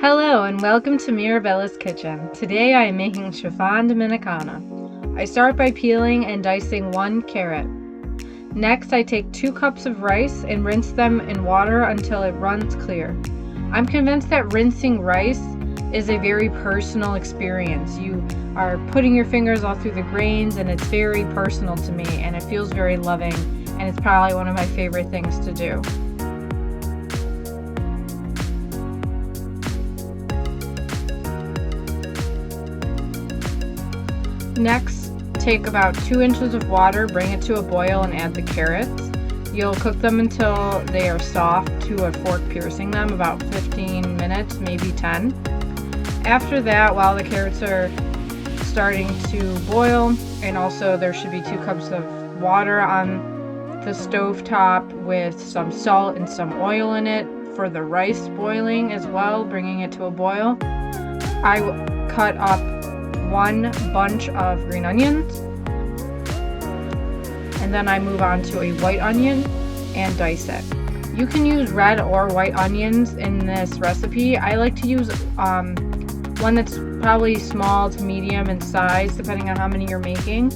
Hello and welcome to Mirabella's kitchen. Today I am making Chofan Dominicano. I start by peeling and dicing 1 carrot. Next I take 2 cups of rice and rinse them in water until it runs clear. I'm convinced that rinsing rice is a very personal experience. You are putting your fingers all through the grains and it's very personal to me and it feels very loving, and it's probably one of my favorite things to do. Next, take about 2 inches of water, bring it to a boil, and add the carrots. You'll cook them until they are soft to a fork piercing them, about 15 minutes, maybe 10. After that, while the carrots are starting to boil, and also there should be 2 cups of water on the stove top with some salt and some oil in it for the rice boiling as well, bringing it to a boil. I cut up 1 bunch of green onions, and then I move on to a white onion and dice it. You can use red or white onions in this recipe. I like to use one that's probably small to medium in size, depending on how many you're making.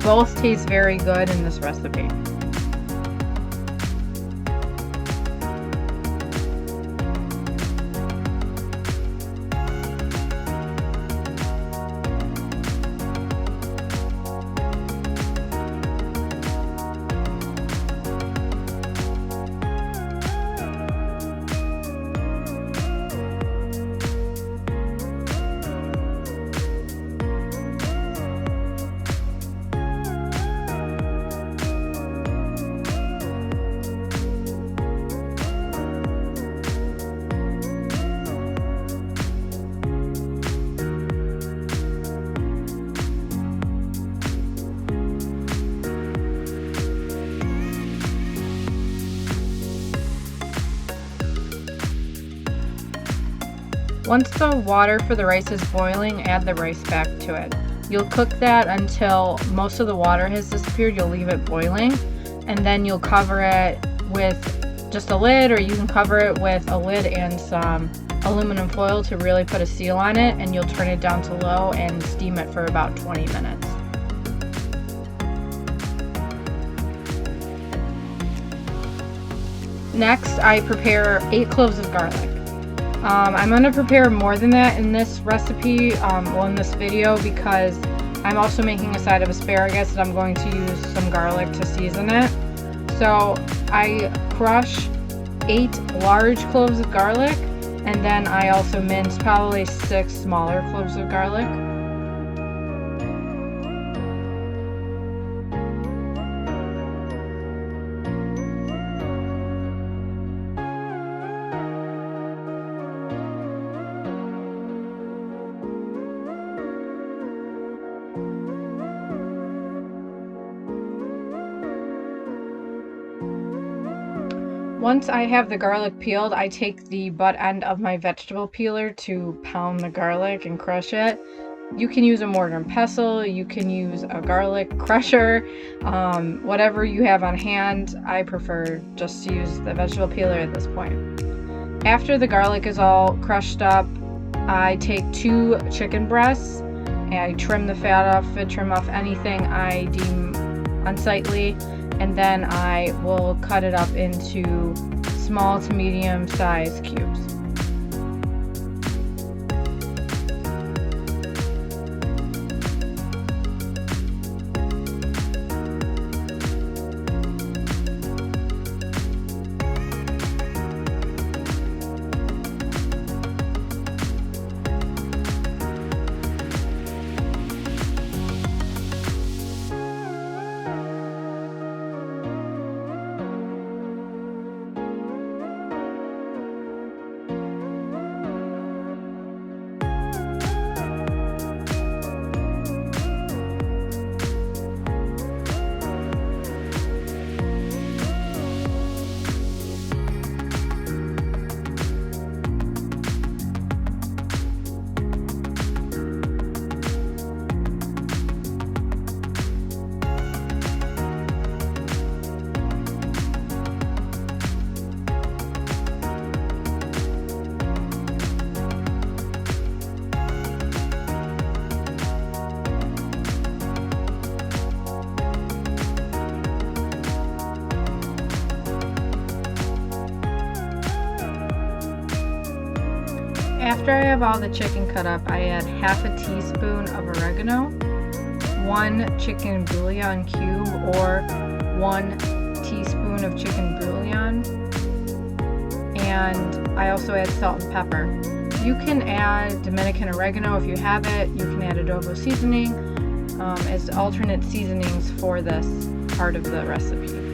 Both taste very good in this recipe. Once the water for the rice is boiling, add the rice back to it. You'll cook that until most of the water has disappeared. You'll leave it boiling, and then you'll cover it with just a lid, or you can cover it with a lid and some aluminum foil to really put a seal on it, and you'll turn it down to low and steam it for about 20 minutes. Next, I prepare 8 cloves of garlic. I'm going to prepare more than that in this recipe, in this video, because I'm also making a side of asparagus and I'm going to use some garlic to season it. So I crush 8 large cloves of garlic, and then I also mince probably 6 smaller cloves of garlic. Once I have the garlic peeled, I take the butt end of my vegetable peeler to pound the garlic and crush it. You can use a mortar and pestle, you can use a garlic crusher, whatever you have on hand. I prefer just to use the vegetable peeler at this point. After the garlic is all crushed up, I take 2 chicken breasts and I trim the fat off it, trim off anything I deem unsightly, and then I will cut it up into small to medium size cubes. After I have all the chicken cut up, I add half a teaspoon of oregano, 1 chicken bouillon cube or 1 teaspoon of chicken bouillon, and I also add salt and pepper. You can add Dominican oregano if you have it. You can add adobo seasoning as alternate seasonings for this part of the recipe.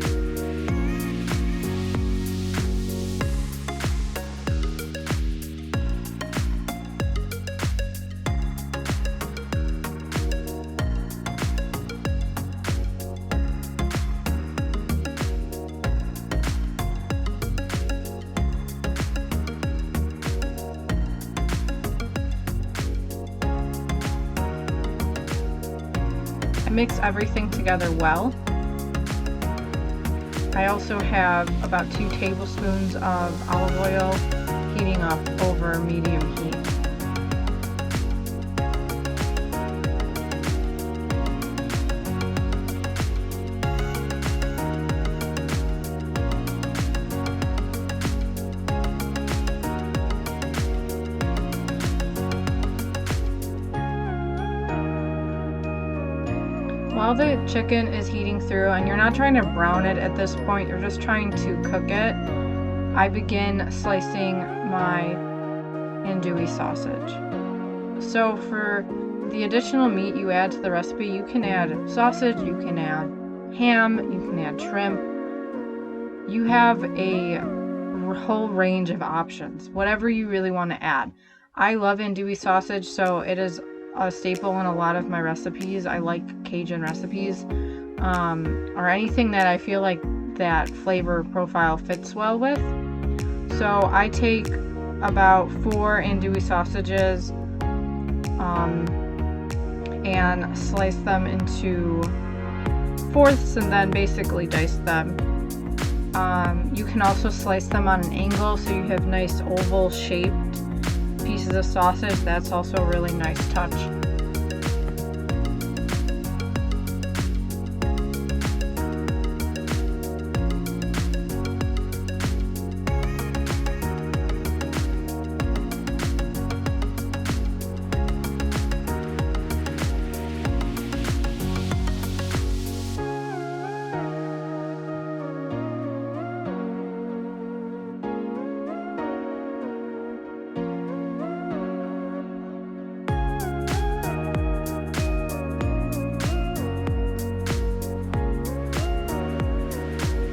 Mix everything together well. I also have about 2 tablespoons of olive oil heating up over medium heat. While the chicken is heating through, and you're not trying to brown it at this point, you're just trying to cook it, I begin slicing my andouille sausage. So for the additional meat you add to the recipe, you can add sausage, you can add ham, you can add shrimp. You have a whole range of options, whatever you really want to add. I love andouille sausage, so it is a staple in a lot of my recipes. I like Cajun recipes, or anything that I feel like that flavor profile fits well with. So I take about 4 andouille sausages and slice them into fourths and then basically dice them. You can also slice them on an angle so you have nice oval shaped pieces of sausage. That's also a really nice touch.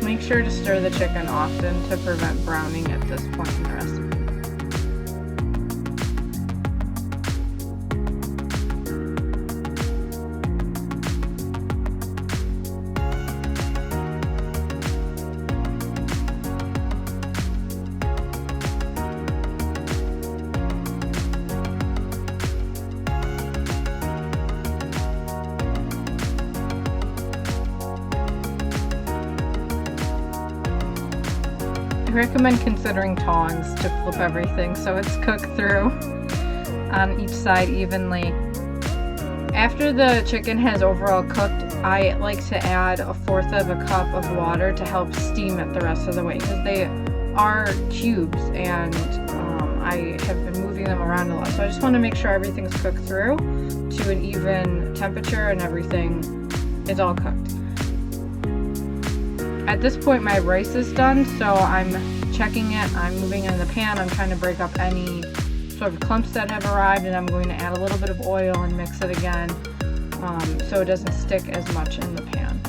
Make sure to stir the chicken often to prevent browning at this point in the recipe. I recommend considering tongs to flip everything so it's cooked through on each side evenly. After the chicken has overall cooked, I like to add 1/4 cup of water to help steam it the rest of the way, because they are cubes and I have been moving them around a lot. So I just want to make sure everything's cooked through to an even temperature and everything is all cooked. At this point my rice is done, so I'm checking it, I'm moving it in the pan, I'm trying to break up any sort of clumps that have arrived, and I'm going to add a little bit of oil and mix it again so it doesn't stick as much in the pan.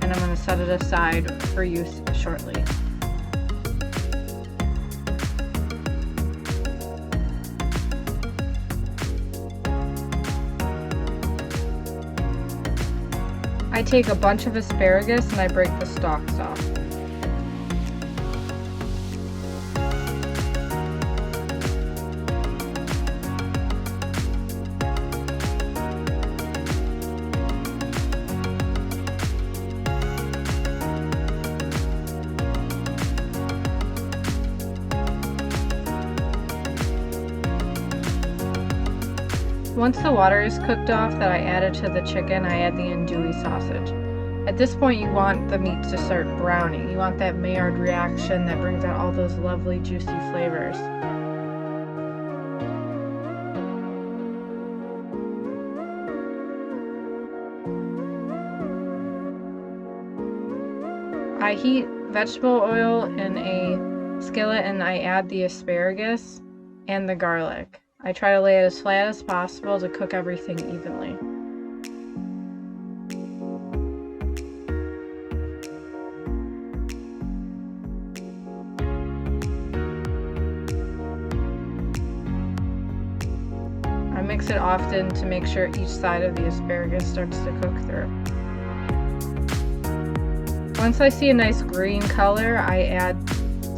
And I'm going to set it aside for use shortly. I take a bunch of asparagus and I break the stalks off. Once the water is cooked off that I added to the chicken, I add the andouille sausage. At this point you want the meat to start browning. You want that Maillard reaction that brings out all those lovely juicy flavors. I heat vegetable oil in a skillet and I add the asparagus and the garlic. I try to lay it as flat as possible to cook everything evenly. I mix it often to make sure each side of the asparagus starts to cook through. Once I see a nice green color, I add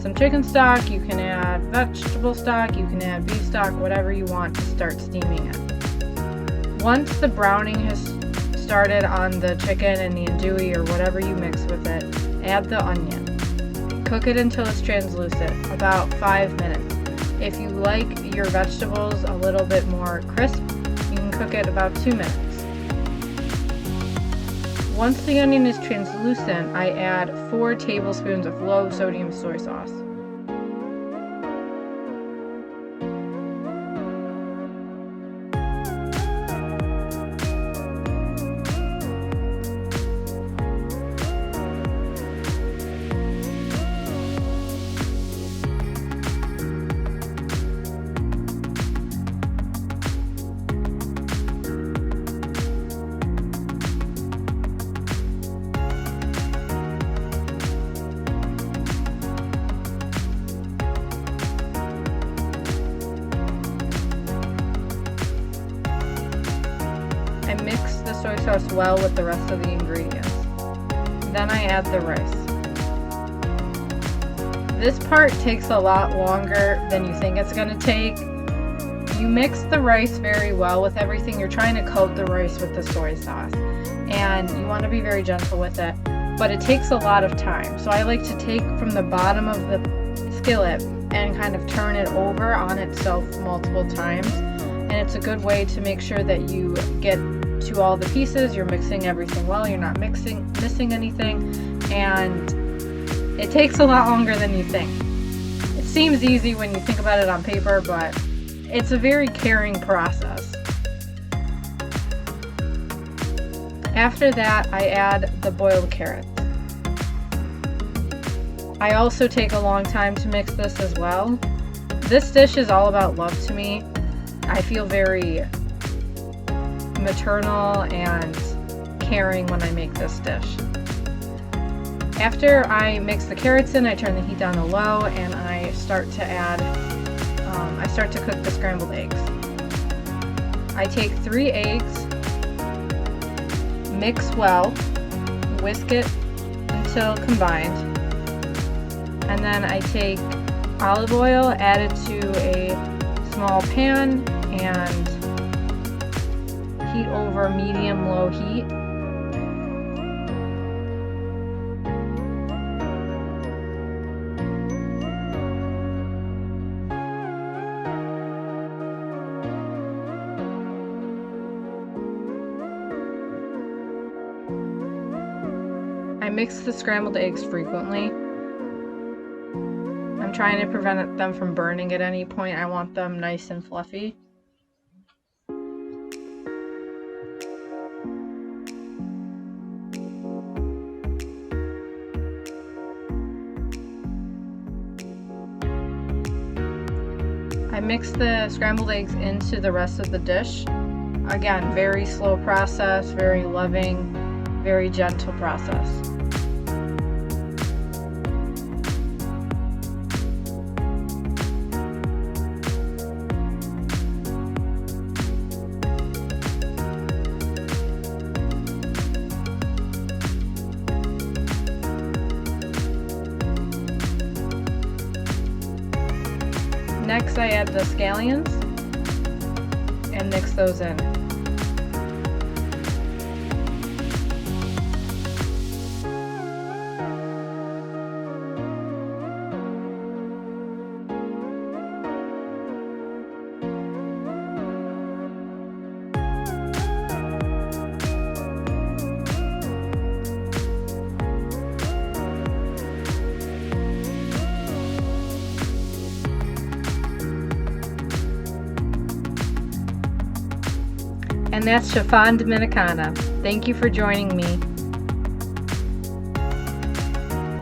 some chicken stock. You can add vegetable stock, you can add beef stock, whatever you want to start steaming it. Once the browning has started on the chicken and the andouille or whatever you mix with it, add the onion. Cook it until it's translucent, about 5 minutes. If you like your vegetables a little bit more crisp, you can cook it about 2 minutes. Once the onion is translucent, I add 4 tablespoons of low sodium soy sauce. I mix the soy sauce well with the rest of the ingredients. Then I add the rice. This part takes a lot longer than you think it's going to take. You mix the rice very well with everything. You're trying to coat the rice with the soy sauce, and you want to be very gentle with it, but it takes a lot of time. So I like to take from the bottom of the skillet and kind of turn it over on itself multiple times. And it's a good way to make sure that you get to all the pieces, you're mixing everything well, you're not missing anything, and it takes a lot longer than you think. It seems easy when you think about it on paper, but it's a very caring process. After that, I add the boiled carrots. I also take a long time to mix this as well. This dish is all about love to me. I feel very maternal and caring when I make this dish. After I mix the carrots in, I turn the heat down to low and I start to cook the scrambled eggs. I take 3 eggs, mix well, whisk it until combined, and then I take olive oil, add it to a small pan, and heat over medium-low heat. I mix the scrambled eggs frequently. I'm trying to prevent them from burning at any point. I want them nice and fluffy. I mix the scrambled eggs into the rest of the dish. Again, very slow process, very loving, very gentle process. Next, I add the scallions and mix those in. And that's Chofan Dominicano. Thank you for joining me.